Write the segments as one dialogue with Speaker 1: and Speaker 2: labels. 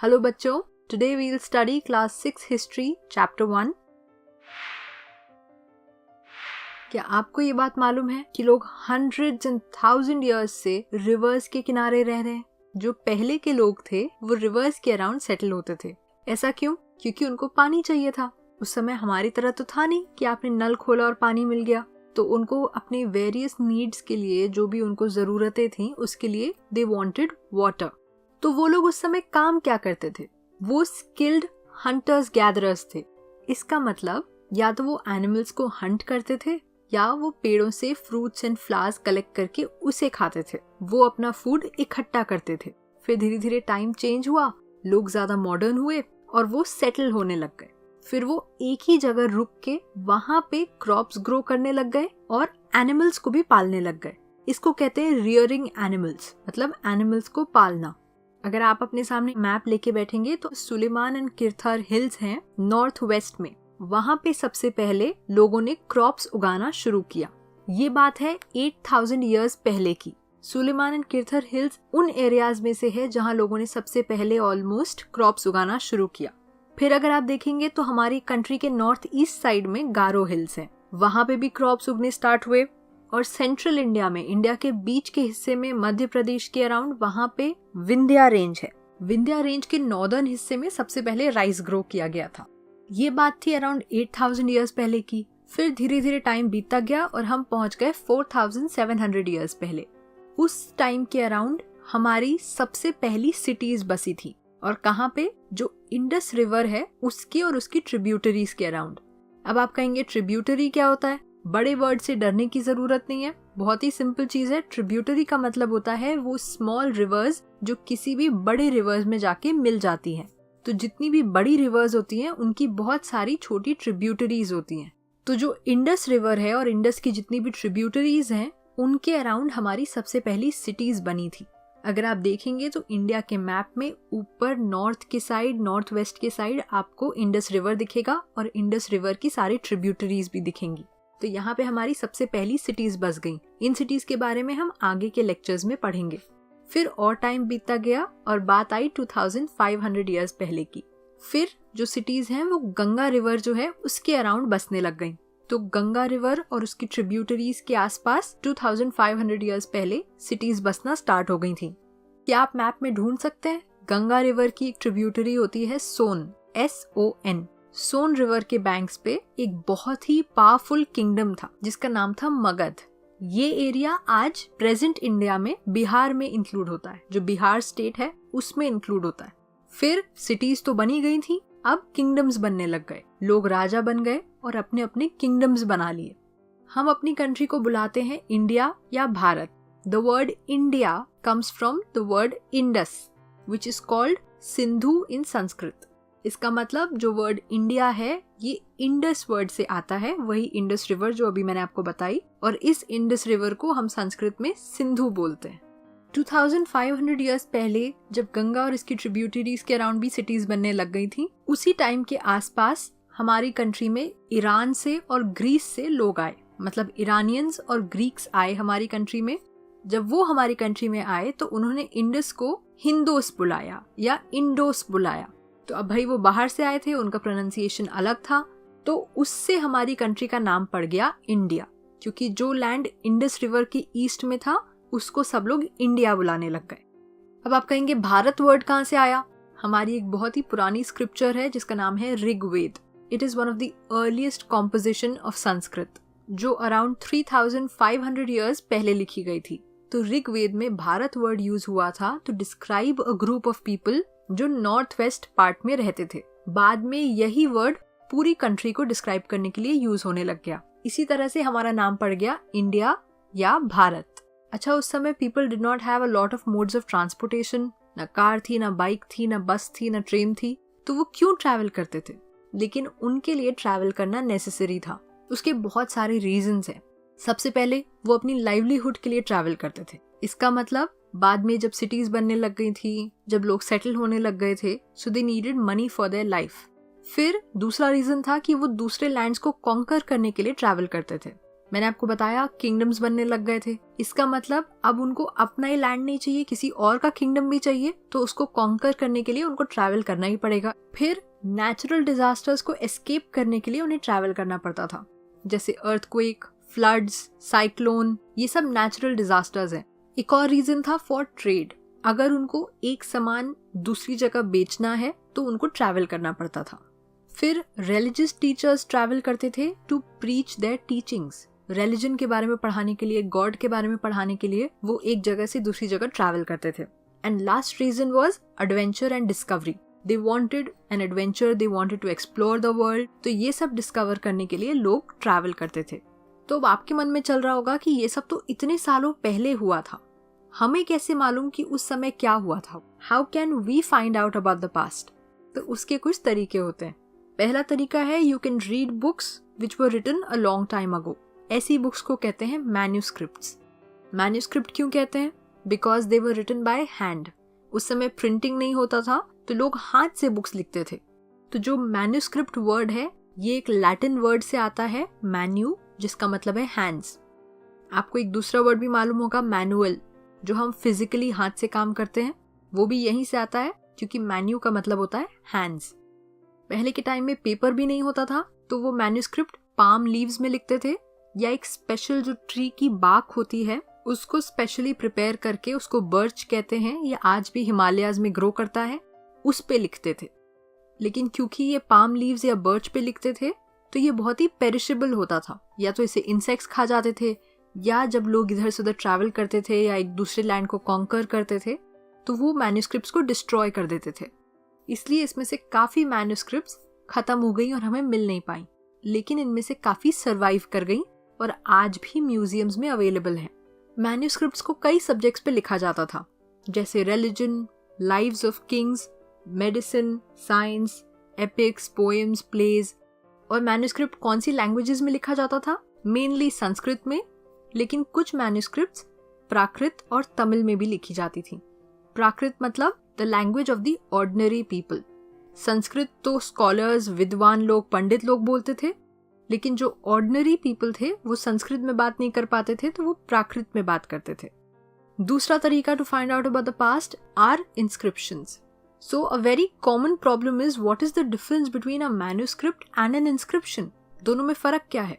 Speaker 1: Hello बच्चों, today we will study class 6 history chapter 1। क्या आपको ये बात मालूम है कि लोग हंड्रेड्स एंड थाउजेंड इयर्स से रिवर्स के किनारे रह रहे हैं। जो पहले के लोग थे वो रिवर्स के अराउंड सेटल होते थे। ऐसा क्यों? क्योंकि उनको पानी चाहिए था। उस समय हमारी तरह तो था नहीं कि आपने नल खोला और पानी मिल गया। तो उनको अपने वेरियस नीड्स के लिए, जो भी उनको जरूरतें थी, उसके लिए दे वांटेड वाटर। तो वो लोग उस समय काम क्या करते थे? वो स्किल्ड हंटर्स गैदरर्स थे। इसका मतलब या तो वो एनिमल्स को हंट करते थे या वो पेड़ों से फ्रूट्स एंड फ्लावर्स कलेक्ट करके उसे खाते थे। वो अपना फूड इकट्ठा करते थे। फिर धीरे धीरे टाइम चेंज हुआ, लोग ज्यादा मॉडर्न हुए और वो सेटल होने लग गए। फिर वो एक ही जगह रुक के वहां पे क्रॉप्स ग्रो करने लग गए और एनिमल्स को भी पालने लग गए। इसको कहते हैं रियरिंग एनिमल्स, मतलब एनिमल्स को पालना। अगर आप अपने सामने मैप लेके बैठेंगे तो सुलेमान एंड किरथर हिल्स हैं नॉर्थ वेस्ट में। वहां पे सबसे पहले लोगों ने क्रॉप्स उगाना शुरू किया। ये बात है 8000 इयर्स पहले की। सुलेमान एंड किरथर हिल्स उन एरियाज में से है जहां लोगों ने सबसे पहले ऑलमोस्ट क्रॉप्स उगाना शुरू किया। फिर अगर आप देखेंगे तो हमारी कंट्री के नॉर्थ ईस्ट साइड में गारो हिल्स हैं। वहां पे भी क्रॉप्स उगने स्टार्ट हुए। और सेंट्रल इंडिया में, इंडिया के बीच के हिस्से में, मध्य प्रदेश के अराउंड, वहां पे विंध्या रेंज है। विंध्या रेंज के नॉर्दर्न हिस्से में सबसे पहले राइस ग्रो किया गया था। ये बात थी अराउंड 8000 इयर्स पहले की। फिर धीरे धीरे टाइम बीतता गया और हम पहुंच गए 4700 इयर्स पहले। उस टाइम के अराउंड हमारी सबसे पहली सिटीज बसी थी। और कहाँ पे? जो इंडस रिवर है उसके और उसकी ट्रिब्यूटरीज के अराउंड। अब आप कहेंगे ट्रिब्यूटरी क्या होता है? बड़े वर्ड से डरने की जरूरत नहीं है, बहुत ही सिंपल चीज है। ट्रिब्यूटरी का मतलब होता है वो स्मॉल रिवर्स जो किसी भी बड़े रिवर्स में जाके मिल जाती हैं। तो जितनी भी बड़ी रिवर्स होती हैं उनकी बहुत सारी छोटी ट्रिब्यूटरीज होती हैं। तो जो इंडस रिवर है और इंडस की जितनी भी ट्रिब्यूटरीज हैं उनके अराउंड हमारी सबसे पहली सिटीज बनी थी। अगर आप देखेंगे तो इंडिया के मैप में ऊपर नॉर्थ के साइड, नॉर्थ वेस्ट के साइड आपको इंडस रिवर दिखेगा और इंडस रिवर की सारी ट्रिब्यूटरीज भी दिखेंगी। तो यहाँ पे हमारी सबसे पहली सिटीज बस गई। इन सिटीज के बारे में हम आगे के लेक्चर्स में पढ़ेंगे। फिर और टाइम बीतता गया और बात आई 2500 इयर्स पहले की। फिर जो सिटीज हैं वो गंगा रिवर जो है उसके अराउंड बसने लग गई। तो गंगा रिवर और उसकी ट्रिब्यूटरीज के आसपास 2500 इयर्स पहले सिटीज बसना स्टार्ट हो गई थी। क्या आप मैप में ढूंढ सकते हैं? गंगा रिवर की एक ट्रिब्यूटरी होती है सोन, SON। सोन रिवर के बैंक्स पे एक बहुत ही पावरफुल किंगडम था जिसका नाम था मगध। ये एरिया आज प्रेजेंट इंडिया में बिहार में इंक्लूड होता है। जो बिहार स्टेट है उसमें इंक्लूड होता है। फिर सिटीज तो बनी गई थी, अब किंगडम्स बनने लग गए। लोग राजा बन गए और अपने अपने किंगडम्स बना लिए। हम अपनी कंट्री को बुलाते हैं इंडिया या Bharat. The word India comes from the word Indus which is called Sindhu in Sanskrit. इसका मतलब जो वर्ड इंडिया है ये इंडस वर्ड से आता है, वही इंडस रिवर जो अभी मैंने आपको बताई। और इस इंडस रिवर को हम संस्कृत में सिंधु बोलते हैं। 2500 इयर्स पहले जब गंगा और इसकी ट्रिब्यूटरीज के अराउंड भी सिटीज बनने लग गई थी, उसी टाइम के आसपास हमारी कंट्री में ईरान से और ग्रीस से लोग आए। मतलब ईरानियंस और ग्रीक्स आए हमारी कंट्री में। जब वो हमारी कंट्री में आए तो उन्होंने इंडस को हिंदोस बुलाया या इंडोस बुलाया। तो अब भाई वो बाहर से आए थे, उनका प्रोनाउंसिएशन अलग था, तो उससे हमारी कंट्री का नाम पड़ गया इंडिया। क्योंकि जो लैंड इंडस रिवर के ईस्ट में था उसको सब लोग इंडिया बुलाने लग गए। अब आप कहेंगे भारत वर्ड कहाँ से आया? हमारी एक बहुत ही पुरानी स्क्रिप्चर है जिसका नाम है Rigveda. It is one of the earliest composition of Sanskrit जो अराउंड 3500 इयर्स पहले लिखी गई थी। तो ऋग्वेद में भारत वर्ड यूज हुआ था to describe a group of people जो नॉर्थ वेस्ट पार्ट में रहते थे। बाद में यही वर्ड पूरी कंट्री को डिस्क्राइब करने के लिए यूज होने लग गया। इसी तरह से हमारा नाम पड़ गया इंडिया या भारत। अच्छा, उस समय people did not have a lot of modes of transportation. ना कार थी, ना बाइक थी, ना बस थी, ना ट्रेन थी। तो वो क्यों ट्रैवल करते थे? लेकिन उनके लिए ट्रैवल करना नेसेसरी था। उसके बहुत सारे रीजंस हैं। सबसे पहले वो अपनी लाइवलीहुड के लिए ट्रैवल करते थे। इसका मतलब बाद में जब सिटीज बनने लग गई थी, जब लोग सेटल होने लग गए थे, so they needed money for their life. फिर दूसरा रीजन था कि वो दूसरे लैंड्स को कॉन्कर करने के लिए ट्रैवल करते थे। मैंने आपको बताया किंगडम्स बनने लग गए थे। इसका मतलब अब उनको अपना ही लैंड नहीं चाहिए, किसी और का किंगडम भी चाहिए, तो उसको कॉन्कर करने के लिए उनको ट्रैवल करना ही पड़ेगा। फिर नेचुरल डिजास्टर्स को एस्केप करने के लिए उन्हें ट्रैवल करना पड़ता था, जैसे अर्थक्वेक, फ्लड्स, साइक्लोन, ये सब नेचुरल डिजास्टर्स हैं। एक और रीजन था फॉर ट्रेड। अगर उनको एक सामान दूसरी जगह बेचना है तो उनको ट्रैवल करना पड़ता था। फिर रिलीजियस टीचर्स ट्रैवल करते थे to preach their teachings. Religion के बारे में पढ़ाने के लिए, गॉड के बारे में पढ़ाने के लिए वो एक जगह से दूसरी जगह ट्रैवल करते थे। And last reason was adventure and discovery. They wanted an adventure, they wanted to explore the world. तो ये सब डिस्कवर करने के लिए लोग ट्रैवल करते थे। तो अब आपके मन में चल रहा होगा कि ये सब तो इतने सालों पहले हुआ था, हमें कैसे मालूम कि उस समय क्या हुआ था? How can we find out about the past? तो उसके कुछ तरीके होते हैं। पहला तरीका है you can read books which were written a long time ago. ऐसी बुक्स को कहते हैं मैन्यूस्क्रिप्ट्स। मैन्यूस्क्रिप्ट क्यों कहते हैं? Because they were written by hand. उस समय प्रिंटिंग नहीं होता था तो लोग हाथ से बुक्स लिखते थे। तो जो मैन्यूस्क्रिप्ट वर्ड है ये एक लैटिन वर्ड से आता है, मैन्यू, जिसका मतलब है हैंड्स। आपको एक दूसरा वर्ड भी मालूम होगा, मैनुअल, जो हम फिजिकली हाथ से काम करते हैं, वो भी यहीं से आता है, क्योंकि मैन्यू का मतलब होता है हैंड्स। पहले के टाइम में पेपर भी नहीं होता था तो वो मैन्यूस्क्रिप्ट पाम लीव्स में लिखते थे, या एक स्पेशल जो ट्री की बाक होती है उसको स्पेशली प्रिपेयर करके, उसको बर्च कहते हैं, ये आज भी हिमालयाज में ग्रो करता है, उस पे लिखते थे। लेकिन क्योंकि ये पाम लीव्स या बर्च पे लिखते थे तो ये बहुत ही पेरिशेबल होता था, या तो इसे इंसेक्ट्स खा जाते थे, या जब लोग इधर से उधर ट्रैवल करते थे या एक दूसरे लैंड को कॉन्कर करते थे तो वो मैन्यूस्क्रिप्ट्स को डिस्ट्रॉय कर देते थे। इसलिए इसमें से काफी मैन्यूस्क्रिप्ट्स खत्म हो गई और हमें मिल नहीं पाई, लेकिन इनमें से काफी सरवाइव कर गई और आज भी म्यूजियम्स में अवेलेबल हैं। मैन्यूस्क्रिप्ट्स को कई सब्जेक्ट्स पे लिखा जाता था, जैसे religion, lives of kings, medicine, science, epics, poems, plays. और मैन्यूस्क्रिप्ट कौन सी लैंग्वेजेस में लिखा जाता था? मेनली संस्कृत में, लेकिन कुछ मैन्यूस्क्रिप्ट्स प्राकृत और तमिल में भी लिखी जाती थी। प्राकृत मतलब the language of the ordinary people. Sanskrit तो स्कॉलर्स, विद्वान लोग, पंडित लोग बोलते थे, लेकिन जो ऑर्डिनरी पीपल थे वो संस्कृत में बात नहीं कर पाते थे तो वो प्राकृत में बात करते थे। दूसरा तरीका to find out about the past are inscriptions. So a very common problem is what is the difference between a manuscript and an inscription? दोनों में फर्क क्या है?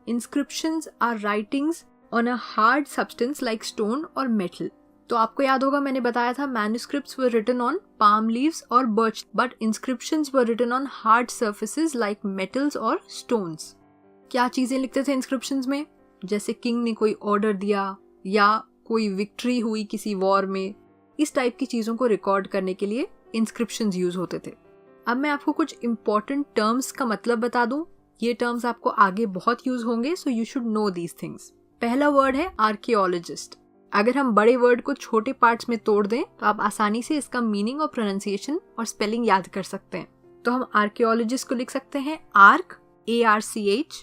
Speaker 1: Inscriptions are writings on a hard substance like stone or metal. तो आपको याद होगा मैंने बताया था manuscripts were written on palm leaves or birch, but inscriptions were written on hard surfaces like metals or stones. क्या चीजें लिखते थे inscriptions में? जैसे किंग ने कोई ऑर्डर दिया या कोई विक्ट्री हुई किसी वॉर में, इस टाइप की चीजों को रिकॉर्ड करने के लिए इंस्क्रिप्शंस यूज होते थे। अब मैं आपको कुछ इंपॉर्टेंट टर्म्स का मतलब बता दूं। ये टर्म्स आपको आगे बहुत यूज होंगे, so you should know these things. पहला वर्ड है आर्कियोलॉजिस्ट। अगर हम बड़े वर्ड को छोटे पार्ट्स में तोड़ दें तो आप आसानी से इसका मीनिंग और प्रोनाउंसिएशन और स्पेलिंग याद कर सकते हैं। तो हम आर्कियोलॉजिस्ट को लिख सकते हैं arc, ARCH,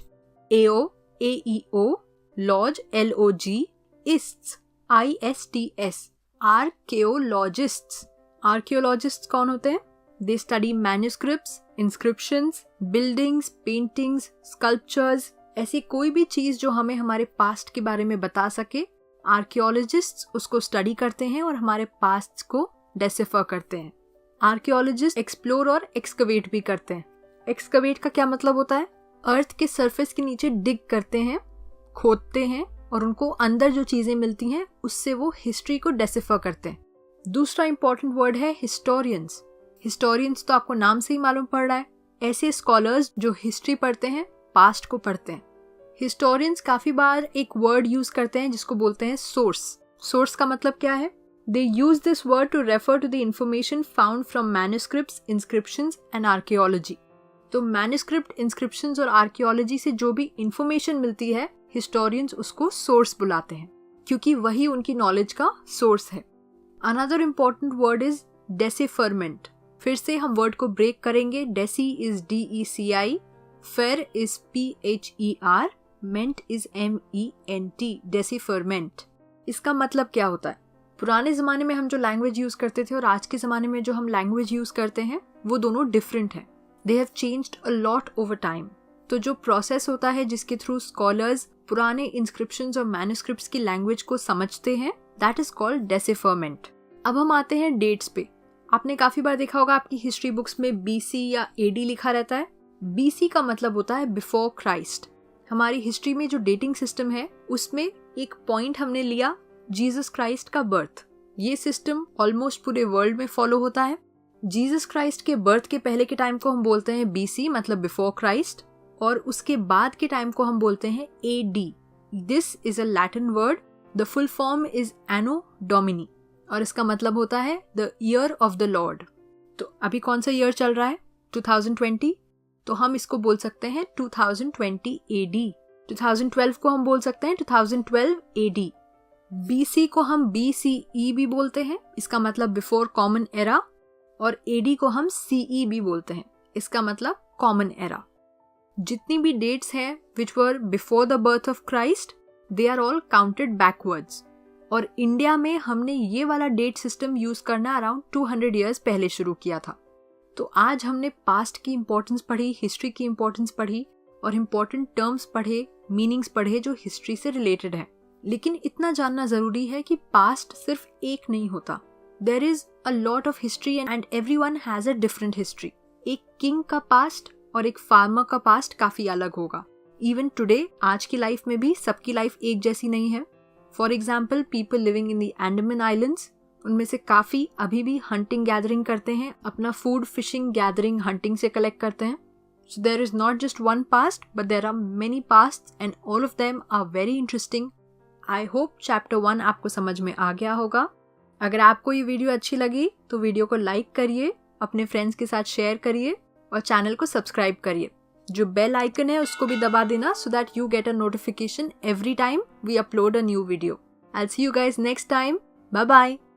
Speaker 1: AO, AEO, laws, LOG, इस्ट्स, ISTS, archaeologists. Archaeologists कौन होते हैं? They study manuscripts, inscriptions, buildings, paintings, sculptures, ऐसी कोई भी चीज जो हमें हमारे पास्ट के बारे में बता सके, आर्कियोलॉजिस्ट्स उसको स्टडी करते हैं और हमारे पास्ट को डेसिफर करते हैं। आर्कियोलॉजिस्ट एक्सप्लोर और एक्सकवेट भी करते हैं। एक्सकवेट का क्या मतलब होता है? अर्थ के सरफेस के नीचे डिग करते हैं, खोदते हैं और उनको अंदर जो चीजें मिलती हैं उससे वो हिस्ट्री को डेसिफर करते हैं। दूसरा इंपॉर्टेंट वर्ड है हिस्टोरियंस। हिस्टोरियंस तो आपको नाम से ही मालूम पड़ रहा है, ऐसे स्कॉलर्स जो हिस्ट्री पढ़ते हैं, पास्ट को पढ़ते हैं। हिस्टोरियंस काफी बार एक वर्ड यूज करते हैं जिसको बोलते हैं सोर्स। सोर्स का मतलब क्या है? They use this word to refer to the information found from manuscripts, inscriptions and archaeology. तो मैन्यूस्क्रिप्ट, इंस्क्रिप्शंस और आर्कियोलॉजी से जो भी इंफॉर्मेशन मिलती है, हिस्टोरियंस उसको सोर्स बुलाते हैं, क्योंकि वही उनकी नॉलेज का सोर्स है। Another important word is decipherment. फिर से हम वर्ड को ब्रेक करेंगे। Deci is DECI, pher is PHER, ment is MENT, decipherment. इसका मतलब क्या होता है? पुराने जमाने में हम जो लैंग्वेज यूज करते थे और आज के जमाने में जो हम लैंग्वेज यूज करते हैं वो दोनों डिफरेंट है। They have changed a lot over time. तो जो प्रोसेस होता है जिसके थ्रू स्कॉलर्स पुराने इंस्क्रिप्शंस और मैन्युस्क्रिप्ट्स की लैंग्वेज को समझते हैं, दैट इज कॉल्ड डेसिफरमेंट। अब हम आते हैं डेट्स पे। आपने काफी बार देखा होगा आपकी हिस्ट्री बुक्स में BC या AD लिखा रहता है। BC का मतलब होता है बिफोर क्राइस्ट। हमारी हिस्ट्री में जो डेटिंग सिस्टम है उसमें एक पॉइंट हमने लिया, जीसस क्राइस्ट का बर्थ। ये सिस्टम ऑलमोस्ट पूरे वर्ल्ड में फॉलो होता है। जीसस क्राइस्ट के बर्थ के पहले के टाइम को हम बोलते हैं BC, मतलब बिफोर क्राइस्ट, और उसके बाद के टाइम को हम बोलते हैं AD। This is a Latin word, the full form is anno Domini, और इसका मतलब होता है the year of the Lord. तो अभी कौन सा ईयर चल रहा है? 2020, तो हम इसको बोल सकते हैं 2020 AD। 2012 को हम बोल सकते हैं 2012 AD। BC को हम BCE भी बोलते हैं, इसका मतलब बिफोर कॉमन एरा, और AD को हम CE भी बोलते हैं, इसका मतलब कॉमन एरा। जितनी भी डेट्स हैं which were before the birth of Christ, they are all counted backwards. और इंडिया में हमने ये वाला डेट सिस्टम यूज करना अराउंड 200 ईयर्स पहले शुरू किया था। तो आज हमने पास्ट की इंपॉर्टेंस पढ़ी, हिस्ट्री की इंपॉर्टेंस पढ़ी, और इम्पोर्टेंट टर्म्स पढ़े, मीनिंग्स पढ़े जो हिस्ट्री से रिलेटेड है। लेकिन इतना जानना जरूरी है कि पास्ट सिर्फ एक नहीं होता। There is a lot of history and everyone has a different history. एक किंग का पास्ट और एक फार्मर का पास्ट काफी अलग होगा। इवन टुडे, आज की लाइफ में भी सबकी लाइफ एक जैसी नहीं है। For example, people living in the Andaman islands, उनमें से काफी अभी भी हंटिंग गैदरिंग करते हैं, अपना फूड फिशिंग गैदरिंग हंटिंग से कलेक्ट करते हैं। So there is not just one past, but there are many past and all of them are very interesting. I hope chapter 1 आपको समझ में आ गया होगा। अगर आपको ये वीडियो अच्छी लगी तो वीडियो को लाइक करिए, अपने फ्रेंड्स के साथ शेयर करिए और चैनल को सब्सक्राइब करिए। जो बेल आइकन है उसको भी दबा देना so that you get a notification every time we upload a new video. I'll see you guys next time. Bye bye.